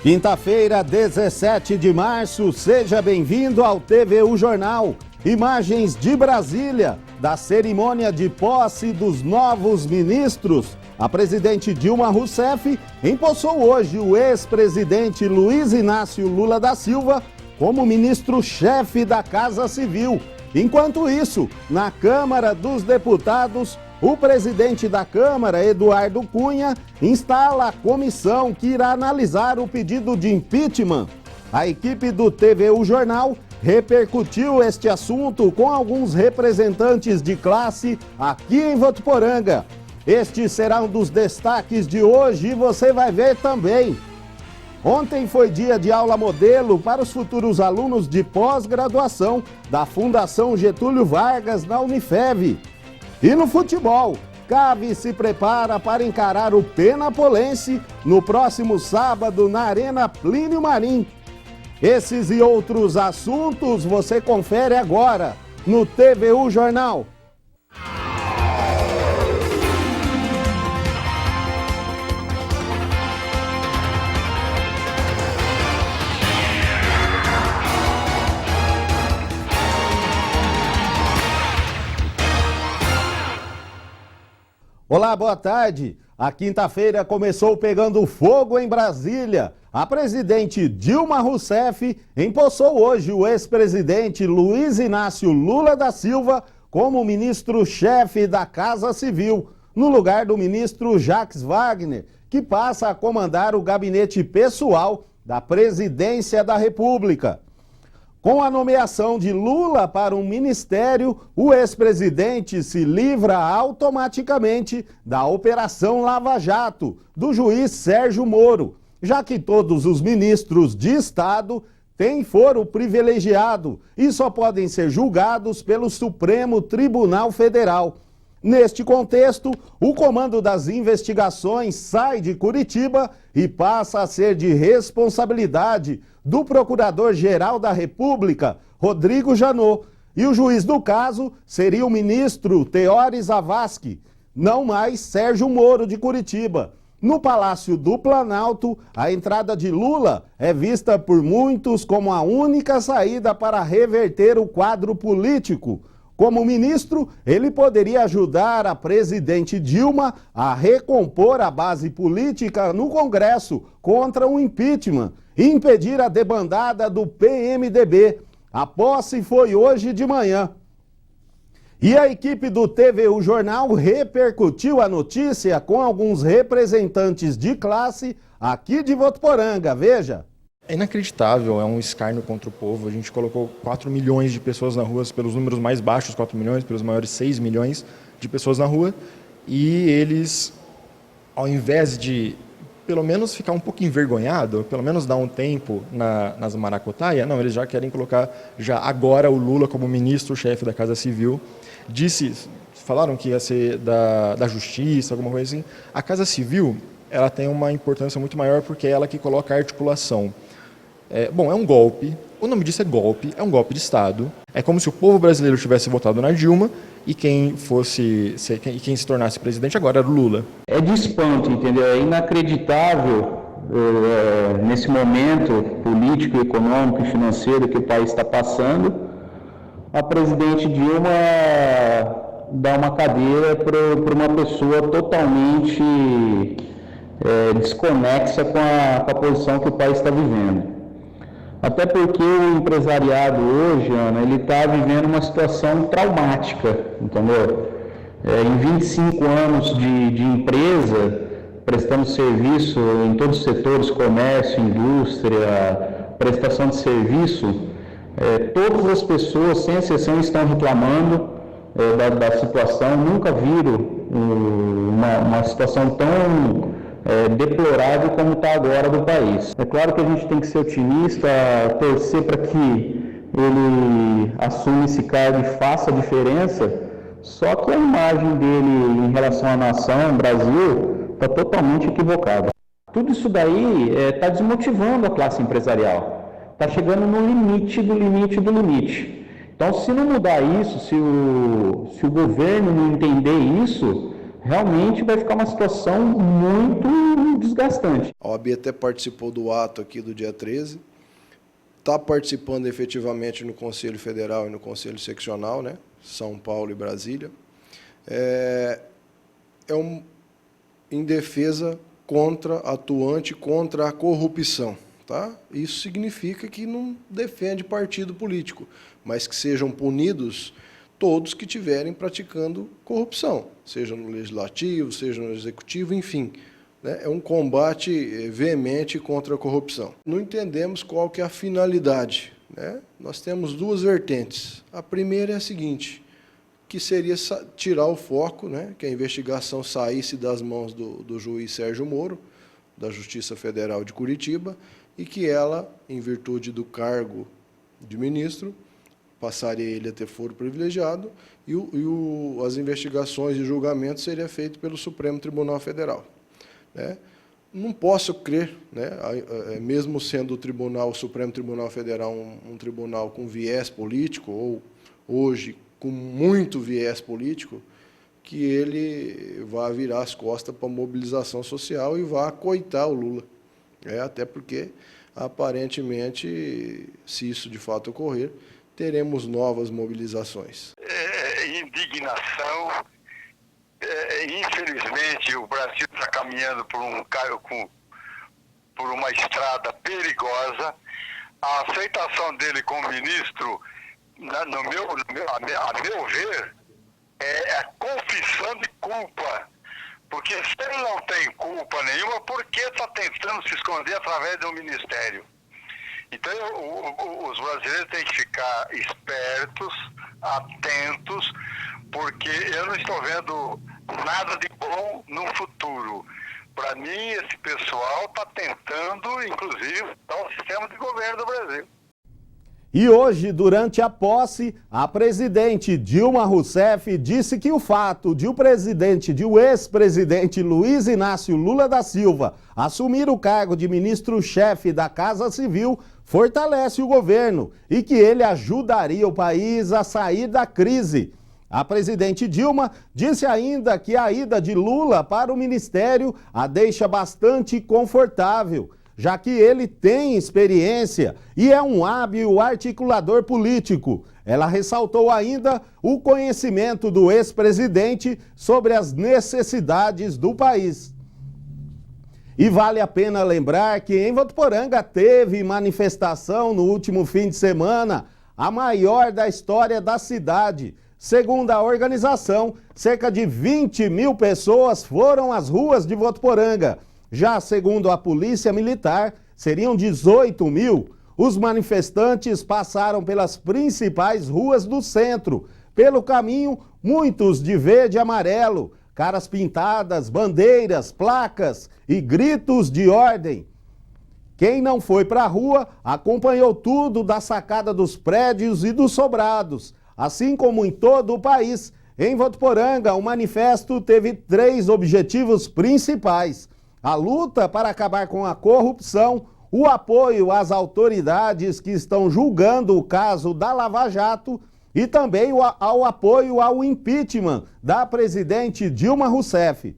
Quinta-feira, 17 de março, seja bem-vindo ao TVU Jornal. Imagens de Brasília, da cerimônia de posse dos novos ministros. A presidente Dilma Rousseff empossou hoje o ex-presidente Luiz Inácio Lula da Silva como ministro-chefe da Casa Civil. Enquanto isso, na Câmara dos Deputados, o presidente da Câmara, Eduardo Cunha, instala a comissão que irá analisar o pedido de impeachment. A equipe do TVU Jornal repercutiu este assunto com alguns representantes de classe aqui em Votuporanga. Este será um dos destaques de hoje e você vai ver também. Ontem foi dia de aula modelo para os futuros alunos de pós-graduação da Fundação Getúlio Vargas na Unifev. E no futebol, Cave se prepara para encarar o Penapolense no próximo sábado na Arena Plínio Marim. Esses e outros assuntos você confere agora no TVU Jornal. Olá, boa tarde. A quinta-feira começou pegando fogo em Brasília. A presidente Dilma Rousseff empossou hoje o ex-presidente Luiz Inácio Lula da Silva como ministro-chefe da Casa Civil, no lugar do ministro Jacques Wagner, que passa a comandar o gabinete pessoal da Presidência da República. Com a nomeação de Lula para um ministério, o ex-presidente se livra automaticamente da Operação Lava Jato, do juiz Sérgio Moro, já que todos os ministros de Estado têm foro privilegiado e só podem ser julgados pelo Supremo Tribunal Federal. Neste contexto, o comando das investigações sai de Curitiba e passa a ser de responsabilidade do Procurador-Geral da República, Rodrigo Janot, e o juiz do caso seria o ministro Teori Zavascki, não mais Sérgio Moro de Curitiba. No Palácio do Planalto, a entrada de Lula é vista por muitos como a única saída para reverter o quadro político. Como ministro, ele poderia ajudar a presidente Dilma a recompor a base política no Congresso contra o impeachment e impedir a debandada do PMDB. A posse foi hoje de manhã. E a equipe do TVU Jornal repercutiu a notícia com alguns representantes de classe aqui de Votuporanga. Veja. É inacreditável, é um escárnio contra o povo. A gente colocou 4 milhões de pessoas na rua, pelos números mais baixos 4 milhões, pelos maiores 6 milhões de pessoas na rua. E eles, ao invés de pelo menos ficar um pouco envergonhado, pelo menos dar um tempo nas maracutaias, não, eles já querem colocar já agora o Lula como ministro-chefe da Casa Civil. Falaram que ia ser da Justiça, alguma coisa assim. A Casa Civil, ela tem uma importância muito maior porque é ela que coloca a articulação. É um golpe, o nome disso é um golpe de Estado. É como se o povo brasileiro tivesse votado na Dilma e quem se tornasse presidente agora era o Lula. É de espanto, entendeu? É inacreditável nesse momento político, econômico e financeiro que o país está passando, a presidente Dilma dá uma cadeira para uma pessoa totalmente desconexa com a posição que o país está vivendo. Até porque o empresariado hoje, Ana, ele está vivendo uma situação traumática, entendeu? Em 25 anos de empresa, prestando serviço em todos os setores, comércio, indústria, prestação de serviço, todas as pessoas, sem exceção, estão reclamando da situação, nunca viram uma situação tão deplorável como está agora do país. É claro que a gente tem que ser otimista, torcer para que ele assuma esse cargo e faça a diferença, só que a imagem dele em relação à nação, Brasil, está totalmente equivocada. Tudo isso daí está desmotivando a classe empresarial, está chegando no limite do limite do limite. Então Então, se não mudar isso, se o governo não entender isso, realmente vai ficar uma situação muito desgastante. A OAB até participou do ato aqui do dia 13, está participando efetivamente no Conselho Federal e no Conselho Seccional, né? São Paulo e Brasília. Em defesa atuante contra a corrupção. Tá? Isso significa que não defende partido político, mas que sejam punidos todos que estiverem praticando corrupção, seja no legislativo, seja no executivo, enfim. Né? É um combate veemente contra a corrupção. Não entendemos qual que é a finalidade. Né? Nós temos duas vertentes. A primeira é a seguinte, que seria tirar o foco, né? Que a investigação saísse das mãos do juiz Sérgio Moro, da Justiça Federal de Curitiba, e que ela, em virtude do cargo de ministro, passaria ele a ter foro privilegiado e as investigações e julgamentos seriam feitos pelo Supremo Tribunal Federal. Né? Não posso crer, né, mesmo sendo o Supremo Tribunal Federal um tribunal com viés político, ou hoje com muito viés político, que ele vá virar as costas para a mobilização social e vá acoitar o Lula. Até porque, aparentemente, se isso de fato ocorrer, teremos novas mobilizações. Indignação. Infelizmente, o Brasil está caminhando por uma estrada perigosa. A aceitação dele como ministro, a meu ver, é a confissão de culpa. Porque se ele não tem culpa nenhuma, por que está tentando se esconder através de um ministério? Então, os brasileiros têm que ficar espertos, atentos, porque eu não estou vendo nada de bom no futuro. Para mim, esse pessoal está tentando, inclusive, dar o sistema de governo do Brasil. E hoje, durante a posse, a presidente Dilma Rousseff disse que o fato de o ex-presidente Luiz Inácio Lula da Silva assumir o cargo de ministro-chefe da Casa Civil fortalece o governo e que ele ajudaria o país a sair da crise. A presidente Dilma disse ainda que a ida de Lula para o ministério a deixa bastante confortável, já que ele tem experiência e é um hábil articulador político. Ela ressaltou ainda o conhecimento do ex-presidente sobre as necessidades do país. E vale a pena lembrar que em Votuporanga teve manifestação no último fim de semana, a maior da história da cidade. Segundo a organização, cerca de 20 mil pessoas foram às ruas de Votuporanga. Já segundo a Polícia Militar, seriam 18 mil. Os manifestantes passaram pelas principais ruas do centro. Pelo caminho, muitos de verde e amarelo, caras pintadas, bandeiras, placas e gritos de ordem. Quem não foi para a rua acompanhou tudo da sacada dos prédios e dos sobrados. Assim como em todo o país, em Votuporanga, o manifesto teve 3 objetivos principais: a luta para acabar com a corrupção, o apoio às autoridades que estão julgando o caso da Lava Jato e também ao apoio ao impeachment da presidente Dilma Rousseff.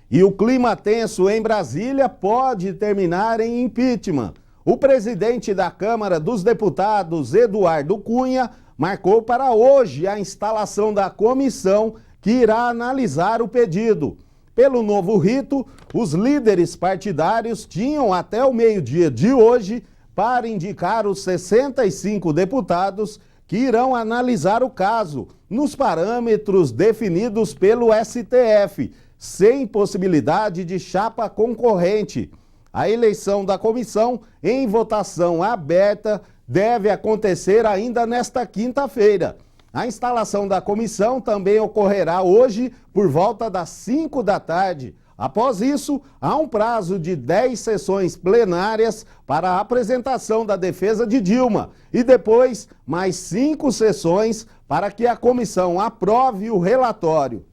E o clima tenso em Brasília pode terminar em impeachment. O presidente da Câmara dos Deputados, Eduardo Cunha, marcou para hoje a instalação da comissão que irá analisar o pedido. Pelo novo rito, os líderes partidários tinham até o meio-dia de hoje para indicar os 65 deputados que irão analisar o caso, nos parâmetros definidos pelo STF, sem possibilidade de chapa concorrente. A eleição da comissão, em votação aberta, deve acontecer ainda nesta quinta-feira. A instalação da comissão também ocorrerá hoje por volta das 5 da tarde. Após isso, há um prazo de 10 sessões plenárias para a apresentação da defesa de Dilma e depois mais 5 sessões para que a comissão aprove o relatório.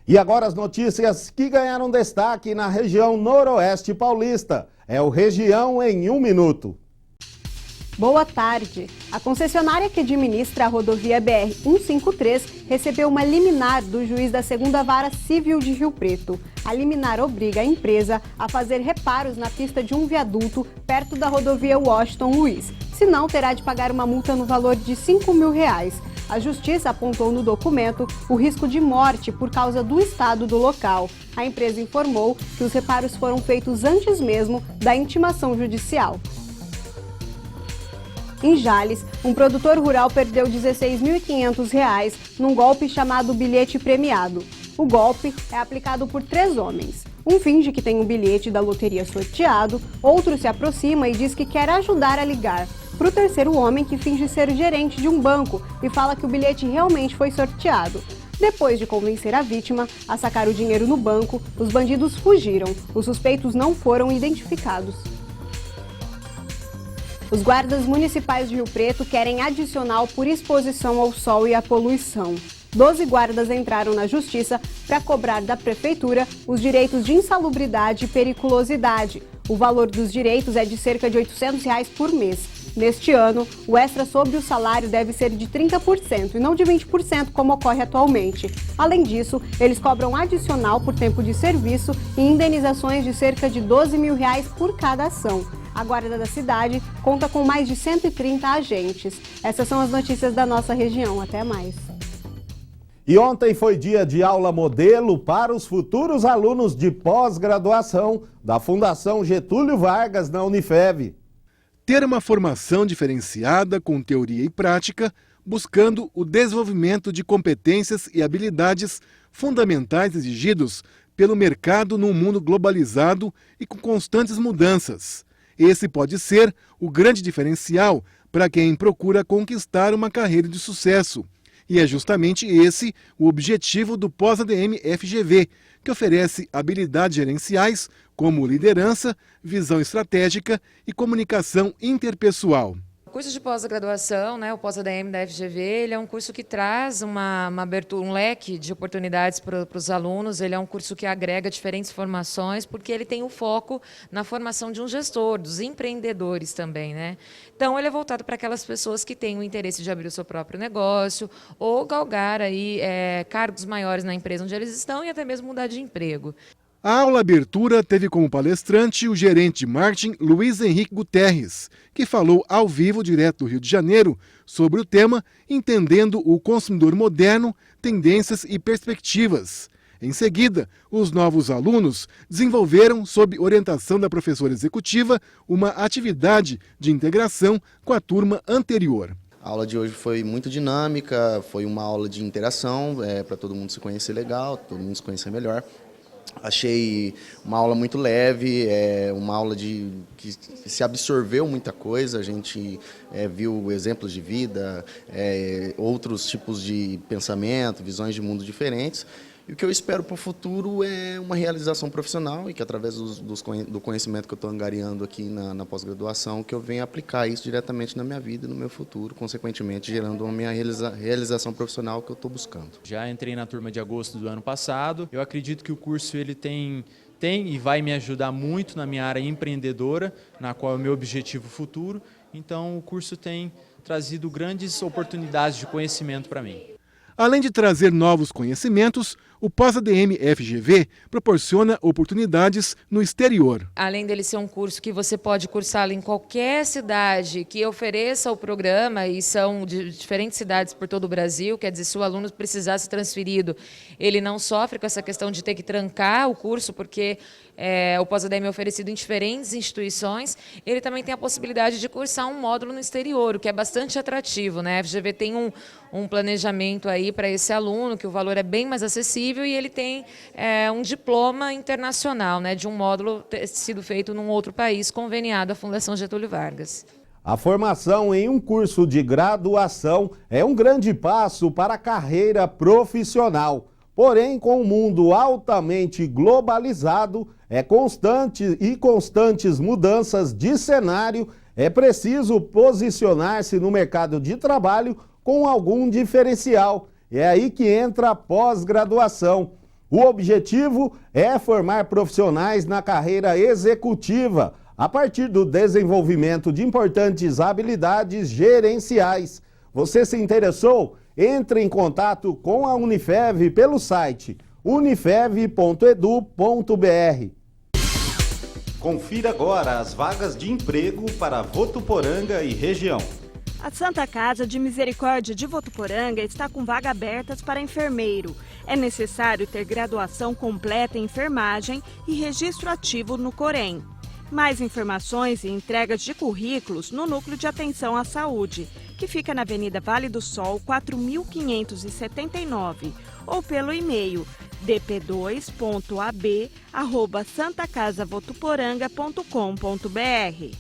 E agora as notícias que ganharam destaque na região noroeste paulista. É o Região em 1 minuto. Boa tarde. A concessionária que administra a rodovia BR-153 recebeu uma liminar do juiz da 2ª Vara Civil de Rio Preto. A liminar obriga a empresa a fazer reparos na pista de um viaduto perto da rodovia Washington Luiz. Senão, terá de pagar uma multa no valor de R$5 mil. A Justiça apontou no documento o risco de morte por causa do estado do local. A empresa informou que os reparos foram feitos antes mesmo da intimação judicial. Em Jales, um produtor rural perdeu R$ 16.500 num golpe chamado bilhete premiado. O golpe é aplicado por 3 homens. Um finge que tem um bilhete da loteria sorteado, outro se aproxima e diz que quer ajudar a ligar. Para o terceiro homem, que finge ser gerente de um banco e fala que o bilhete realmente foi sorteado. Depois de convencer a vítima a sacar o dinheiro no banco, os bandidos fugiram. Os suspeitos não foram identificados. Os guardas municipais de Rio Preto querem adicional por exposição ao sol e à poluição. 12 guardas entraram na justiça para cobrar da prefeitura os direitos de insalubridade e periculosidade. O valor dos direitos é de cerca de R$ 800 por mês. Neste ano, o extra sobre o salário deve ser de 30% e não de 20%, como ocorre atualmente. Além disso, eles cobram adicional por tempo de serviço e indenizações de cerca de R$ 12 mil por cada ação. A Guarda da cidade conta com mais de 130 agentes. Essas são as notícias da nossa região. Até mais. E ontem foi dia de aula modelo para os futuros alunos de pós-graduação da Fundação Getúlio Vargas na Unifev. Ter uma formação diferenciada com teoria e prática, buscando o desenvolvimento de competências e habilidades fundamentais exigidos pelo mercado num mundo globalizado e com constantes mudanças. Esse pode ser o grande diferencial para quem procura conquistar uma carreira de sucesso. E é justamente esse o objetivo do Pós-ADM FGV, que oferece habilidades gerenciais como liderança, visão estratégica e comunicação interpessoal. O curso de pós-graduação, o Pós-ADM da FGV, ele é um curso que traz uma abertura, um leque de oportunidades para os alunos. Ele é um curso que agrega diferentes formações, porque ele tem o foco na formação de um gestor, dos empreendedores também, Então, ele é voltado para aquelas pessoas que têm o interesse de abrir o seu próprio negócio ou galgar aí, cargos maiores na empresa onde eles estão e até mesmo mudar de emprego. A aula abertura teve como palestrante o gerente de marketing Luiz Henrique Guterres, que falou ao vivo direto do Rio de Janeiro sobre o tema Entendendo o Consumidor Moderno, Tendências e Perspectivas. Em seguida, os novos alunos desenvolveram, sob orientação da professora executiva, uma atividade de integração com a turma anterior. A aula de hoje foi muito dinâmica, foi uma aula de interação, para todo mundo se conhecer legal, todo mundo se conhecer melhor. Achei uma aula muito leve, uma aula que se absorveu muita coisa, a gente viu exemplos de vida, outros tipos de pensamento, visões de mundo diferentes. E o que eu espero para o futuro é uma realização profissional e que através do conhecimento que eu estou angariando aqui na pós-graduação, que eu venha aplicar isso diretamente na minha vida e no meu futuro, consequentemente gerando uma minha realização profissional que eu estou buscando. Já entrei na turma de agosto do ano passado, eu acredito que o curso ele tem e vai me ajudar muito na minha área empreendedora, na qual é o meu objetivo futuro, então o curso tem trazido grandes oportunidades de conhecimento para mim. Além de trazer novos conhecimentos, o Pós-ADM FGV proporciona oportunidades no exterior. Além dele ser um curso que você pode cursá-lo em qualquer cidade que ofereça o programa, e são de diferentes cidades por todo o Brasil, quer dizer, se o aluno precisar ser transferido, ele não sofre com essa questão de ter que trancar o curso, porque o Pós-ADM é oferecido em diferentes instituições. Ele também tem a possibilidade de cursar um módulo no exterior, o que é bastante atrativo, A FGV tem um planejamento aí para esse aluno, que o valor é bem mais acessível, e ele tem um diploma internacional, de um módulo ter sido feito num outro país, conveniado à Fundação Getúlio Vargas. A formação em um curso de graduação é um grande passo para a carreira profissional. Porém, com um mundo altamente globalizado, constantes mudanças de cenário, é preciso posicionar-se no mercado de trabalho com algum diferencial. É aí que entra a pós-graduação. O objetivo é formar profissionais na carreira executiva, a partir do desenvolvimento de importantes habilidades gerenciais. Você se interessou? Entre em contato com a Unifev pelo site unifev.edu.br. Confira agora as vagas de emprego para Votuporanga e região. A Santa Casa de Misericórdia de Votuporanga está com vagas abertas para enfermeiro. É necessário ter graduação completa em enfermagem e registro ativo no Corém. Mais informações e entregas de currículos no Núcleo de Atenção à Saúde, que fica na Avenida Vale do Sol, 4579, ou pelo e-mail dp2.ab@santacasavotuporanga.com.br.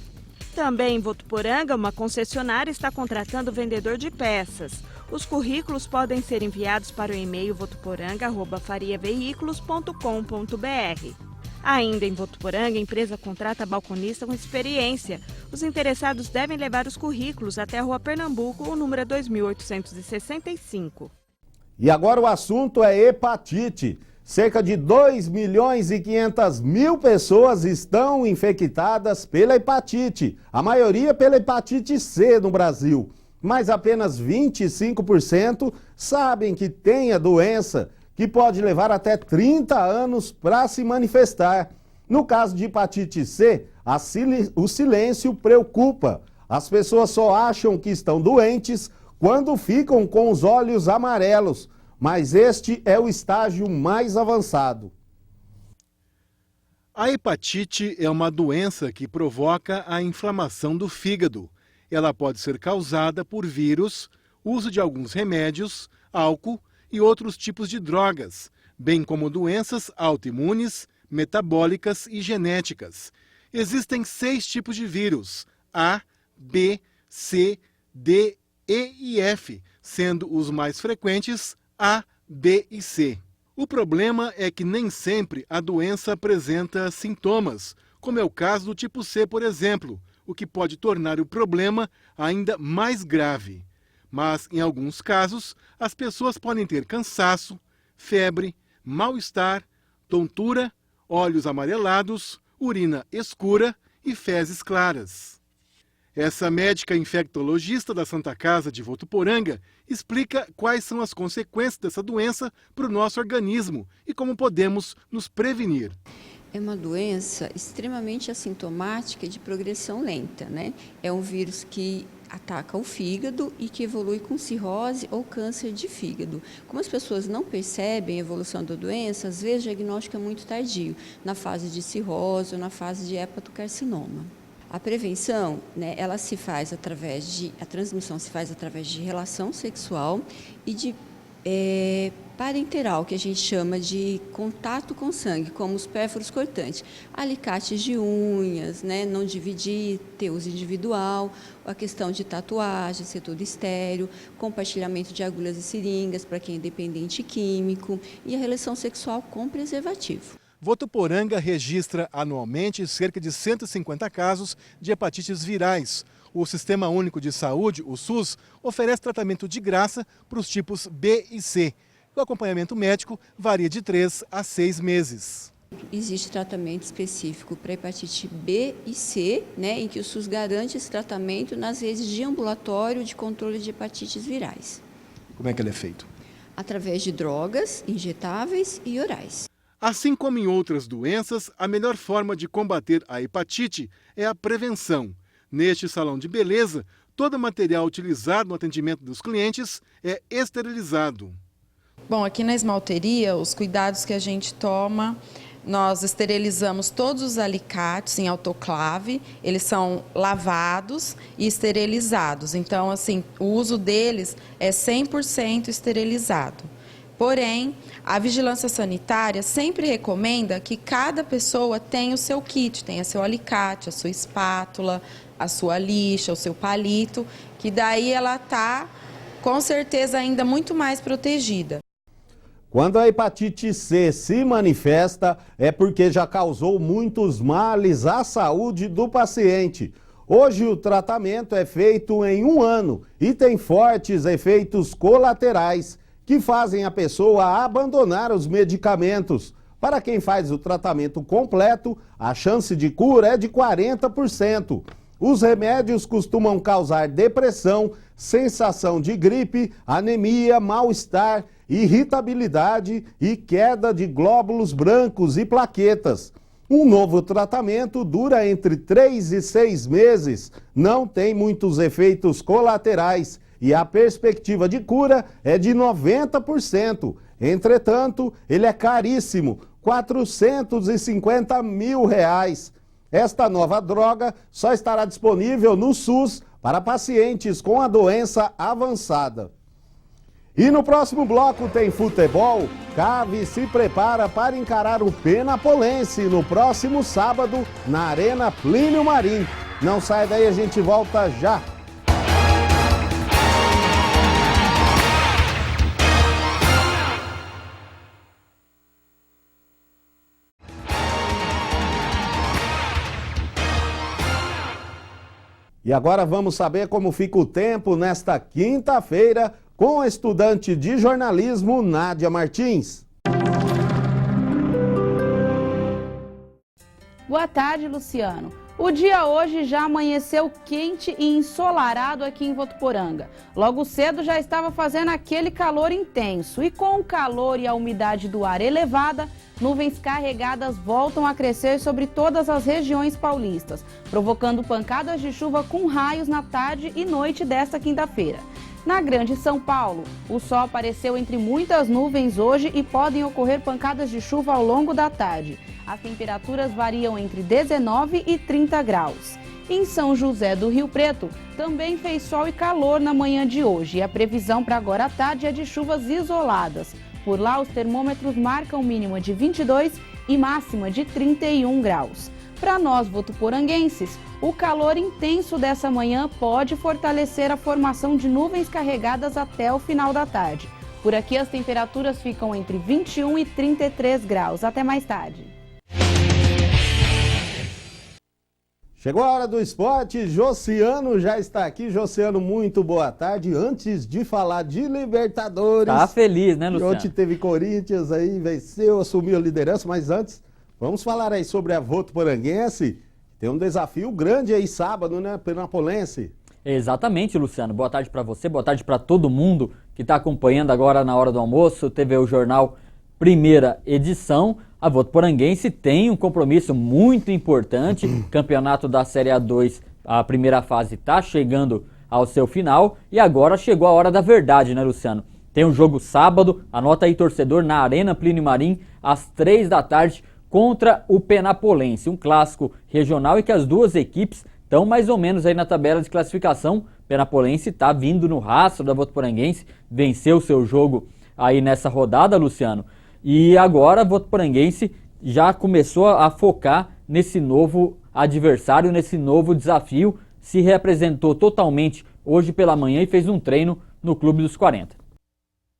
Também em Votuporanga, uma concessionária está contratando vendedor de peças. Os currículos podem ser enviados para o e-mail votuporanga@fariaveículos.com.br. Ainda em Votuporanga, a empresa contrata balconista com experiência. Os interessados devem levar os currículos até a Rua Pernambuco, o número é 2865. E agora o assunto é hepatite. Cerca de 2.500.000 pessoas estão infectadas pela hepatite, a maioria pela hepatite C no Brasil. Mas apenas 25% sabem que tem a doença, que pode levar até 30 anos para se manifestar. No caso de hepatite C, o silêncio preocupa. As pessoas só acham que estão doentes quando ficam com os olhos amarelos. Mas este é o estágio mais avançado. A hepatite é uma doença que provoca a inflamação do fígado. Ela pode ser causada por vírus, uso de alguns remédios, álcool e outros tipos de drogas, bem como doenças autoimunes, metabólicas e genéticas. Existem 6 tipos de vírus: A, B, C, D, E e F, sendo os mais frequentes A, B e C. O problema é que nem sempre a doença apresenta sintomas, como é o caso do tipo C, por exemplo, o que pode tornar o problema ainda mais grave. Mas, em alguns casos, as pessoas podem ter cansaço, febre, mal-estar, tontura, olhos amarelados, urina escura e fezes claras. Essa médica infectologista da Santa Casa de Votuporanga explica quais são as consequências dessa doença para o nosso organismo e como podemos nos prevenir. É uma doença extremamente assintomática e de progressão lenta, né? É um vírus que ataca o fígado e que evolui com cirrose ou câncer de fígado. Como as pessoas não percebem a evolução da doença, às vezes o diagnóstico é muito tardio, na fase de cirrose ou na fase de hepatocarcinoma. A prevenção, né, ela se faz a transmissão se faz através de relação sexual e de parenteral, que a gente chama de contato com sangue, como os pérfuros cortantes, alicates de unhas, né, não dividir, ter uso individual, a questão de tatuagem, ser tudo estéril, compartilhamento de agulhas e seringas para quem é dependente químico e a relação sexual com preservativo. Votuporanga registra anualmente cerca de 150 casos de hepatites virais. O Sistema Único de Saúde, o SUS, oferece tratamento de graça para os tipos B e C. O acompanhamento médico varia de 3 a 6 meses. Existe tratamento específico para hepatite B e C, né, em que o SUS garante esse tratamento nas redes de ambulatório de controle de hepatites virais. Como é que ele é feito? Através de drogas injetáveis e orais. Assim como em outras doenças, a melhor forma de combater a hepatite é a prevenção. Neste salão de beleza, todo o material utilizado no atendimento dos clientes é esterilizado. Bom, aqui na esmalteria, os cuidados que a gente toma, nós esterilizamos todos os alicates em autoclave, eles são lavados e esterilizados. Então, assim, o uso deles é 100% esterilizado. Porém, a vigilância sanitária sempre recomenda que cada pessoa tenha o seu kit, tenha seu alicate, a sua espátula, a sua lixa, o seu palito, que daí ela está, com certeza, ainda muito mais protegida. Quando a hepatite C se manifesta, é porque já causou muitos males à saúde do paciente. Hoje o tratamento é feito em 1 ano e tem fortes efeitos colaterais que fazem a pessoa abandonar os medicamentos. Para quem faz o tratamento completo, a chance de cura é de 40%. Os remédios costumam causar depressão, sensação de gripe, anemia, mal-estar, irritabilidade e queda de glóbulos brancos e plaquetas. Um novo tratamento dura entre 3 e 6 meses, não tem muitos efeitos colaterais e a perspectiva de cura é de 90%. Entretanto, ele é caríssimo, R$450 mil. Esta nova droga só estará disponível no SUS para pacientes com a doença avançada. E no próximo bloco tem futebol. Cave se prepara para encarar o Penapolense no próximo sábado na Arena Plínio Marim. Não sai daí, a gente volta já. E agora vamos saber como fica o tempo nesta quinta-feira com a estudante de jornalismo Nádia Martins. Boa tarde, Luciano. O dia hoje já amanheceu quente e ensolarado aqui em Votuporanga. Logo cedo já estava fazendo aquele calor intenso e com o calor e a umidade do ar elevada, nuvens carregadas voltam a crescer sobre todas as regiões paulistas, provocando pancadas de chuva com raios na tarde e noite desta quinta-feira. Na Grande São Paulo, o sol apareceu entre muitas nuvens hoje e podem ocorrer pancadas de chuva ao longo da tarde. As temperaturas variam entre 19 e 30 graus. Em São José do Rio Preto, também fez sol e calor na manhã de hoje e a previsão para agora à tarde é de chuvas isoladas. Por lá, os termômetros marcam mínima de 22 e máxima de 31 graus. Para nós votuporanguenses, o calor intenso dessa manhã pode fortalecer a formação de nuvens carregadas até o final da tarde. Por aqui, as temperaturas ficam entre 21 e 33 graus. Até mais tarde. Chegou a hora do esporte, Josiano já está aqui. Josiano, muito boa tarde. Antes de falar de Libertadores... Tá feliz, né, Luciano? Ontem teve Corinthians aí, venceu, assumiu a liderança, mas antes, vamos falar aí sobre a Votuporanguense. Tem um desafio grande aí sábado, né, Penapolense? Exatamente, Luciano. Boa tarde para você, boa tarde para todo mundo que está acompanhando agora na hora do almoço. Teve o jornal Primeira Edição. A Votuporanguense tem um compromisso muito importante. Campeonato da Série A2, a primeira fase está chegando ao seu final. E agora chegou a hora da verdade, né, Luciano? Tem um jogo sábado, anota aí, torcedor, na Arena Plínio Marim, às 3 da tarde, contra o Penapolense. Um clássico regional e que as duas equipes estão mais ou menos aí na tabela de classificação. Penapolense está vindo no rastro da Votuporanguense, venceu o seu jogo aí nessa rodada, Luciano. E agora a Votuporanguense já começou a focar nesse novo adversário, nesse novo desafio. Se reapresentou totalmente hoje pela manhã e fez um treino no Clube dos 40.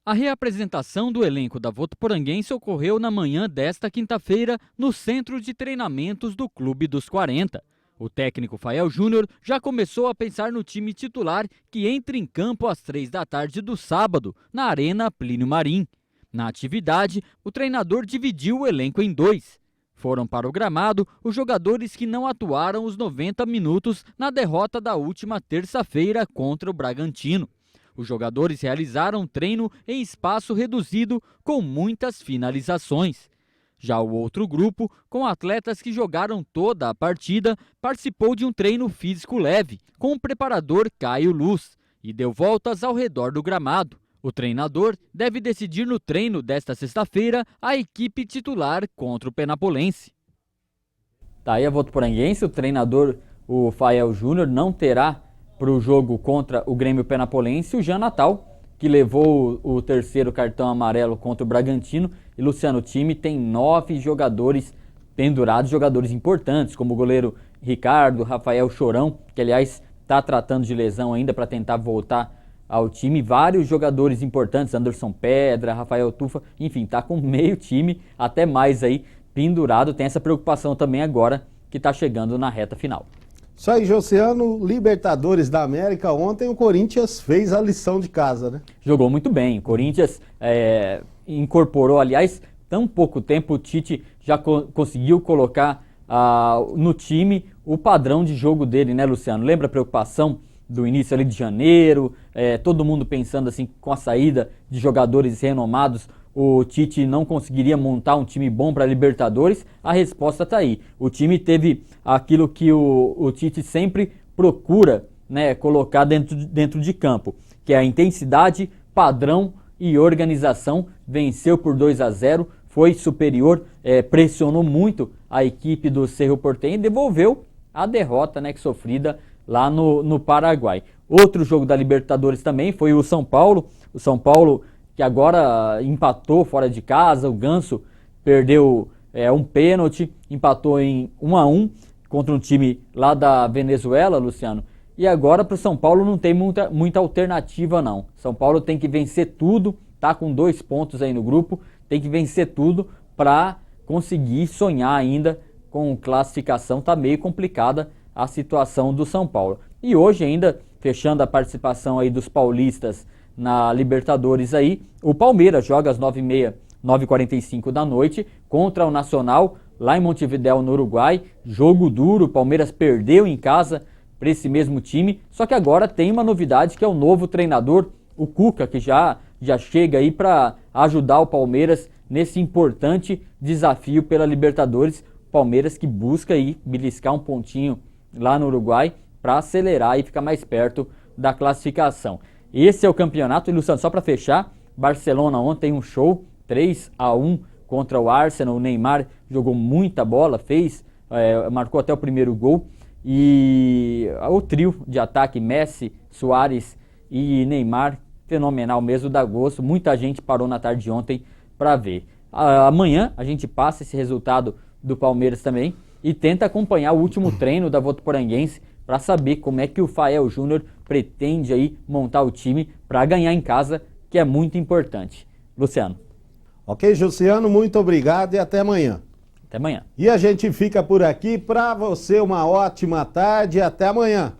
A reapresentação do elenco da Votuporanguense ocorreu na manhã desta quinta-feira no Centro de Treinamentos do Clube dos 40. O técnico Fael Júnior já começou a pensar no time titular que entra em campo às 3 da tarde do sábado, na Arena Plínio Marim. Na atividade, o treinador dividiu o elenco em dois. Foram para o gramado os jogadores que não atuaram os 90 minutos na derrota da última terça-feira contra o Bragantino. Os jogadores realizaram um treino em espaço reduzido com muitas finalizações. Já o outro grupo, com atletas que jogaram toda a partida, participou de um treino físico leve com o preparador Caio Luz e deu voltas ao redor do gramado. O treinador deve decidir no treino desta sexta-feira a equipe titular contra o Penapolense. Tá aí a Votuporanguense, o treinador, o Fael Júnior, não terá para o jogo contra o Grêmio Penapolense o Jean Natal, que levou o terceiro cartão amarelo contra o Bragantino. E, Luciano, o time tem 9 jogadores pendurados, jogadores importantes, como o goleiro Ricardo, Rafael Chorão, que aliás está tratando de lesão ainda para tentar voltar ao time. Vários jogadores importantes, Anderson Pedra, Rafael Tufa, enfim, está com meio time, até mais aí, pendurado. Tem essa preocupação também agora que está chegando na reta final. Isso aí, Josiano. Libertadores da América, ontem o Corinthians fez a lição de casa, né? Jogou muito bem. O Corinthians incorporou, aliás, tão pouco tempo o Tite já conseguiu colocar no time o padrão de jogo dele, né, Luciano? Lembra a preocupação do início ali de janeiro, todo mundo pensando assim, com a saída de jogadores renomados, o Tite não conseguiria montar um time bom para a Libertadores? A resposta está aí. O time teve aquilo que o Tite sempre procura, né, colocar dentro de campo, que é a intensidade, padrão e organização. Venceu por 2-0, foi superior, pressionou muito a equipe do Cerro Porteño e devolveu a derrota, né, sofrida lá no Paraguai. Outro jogo da Libertadores também foi o São Paulo. O São Paulo que agora empatou fora de casa, o Ganso perdeu um pênalti, empatou em 1-1 contra um time lá da Venezuela, Luciano. E agora para o São Paulo não tem muita alternativa não. São Paulo tem que vencer tudo, tá com 2 pontos aí no grupo, tem que vencer tudo para conseguir sonhar ainda com classificação. Tá meio complicada a situação do São Paulo. E hoje ainda, fechando a participação aí dos paulistas na Libertadores aí, o Palmeiras joga às 9h45 da noite contra o Nacional lá em Montevidéu, no Uruguai. Jogo duro, o Palmeiras perdeu em casa para esse mesmo time, só que agora tem uma novidade que é o novo treinador, o Cuca, que já chega aí para ajudar o Palmeiras nesse importante desafio pela Libertadores. Palmeiras que busca aí beliscar um pontinho lá no Uruguai para acelerar e ficar mais perto da classificação. Esse é o campeonato. E, Luciano, só para fechar, Barcelona ontem um show, 3-1 contra o Arsenal. O Neymar jogou muita bola, marcou até o primeiro gol. E o trio de ataque, Messi, Suárez e Neymar, fenomenal mesmo, dá gosto. Muita gente parou na tarde de ontem para ver. Amanhã a gente passa esse resultado do Palmeiras também e tenta acompanhar o último treino da Votuporanguense para saber como é que o Fael Júnior pretende aí montar o time para ganhar em casa, que é muito importante. Luciano. Ok, Jussiano, muito obrigado e até amanhã. Até amanhã. E a gente fica por aqui. Para você, uma ótima tarde e até amanhã.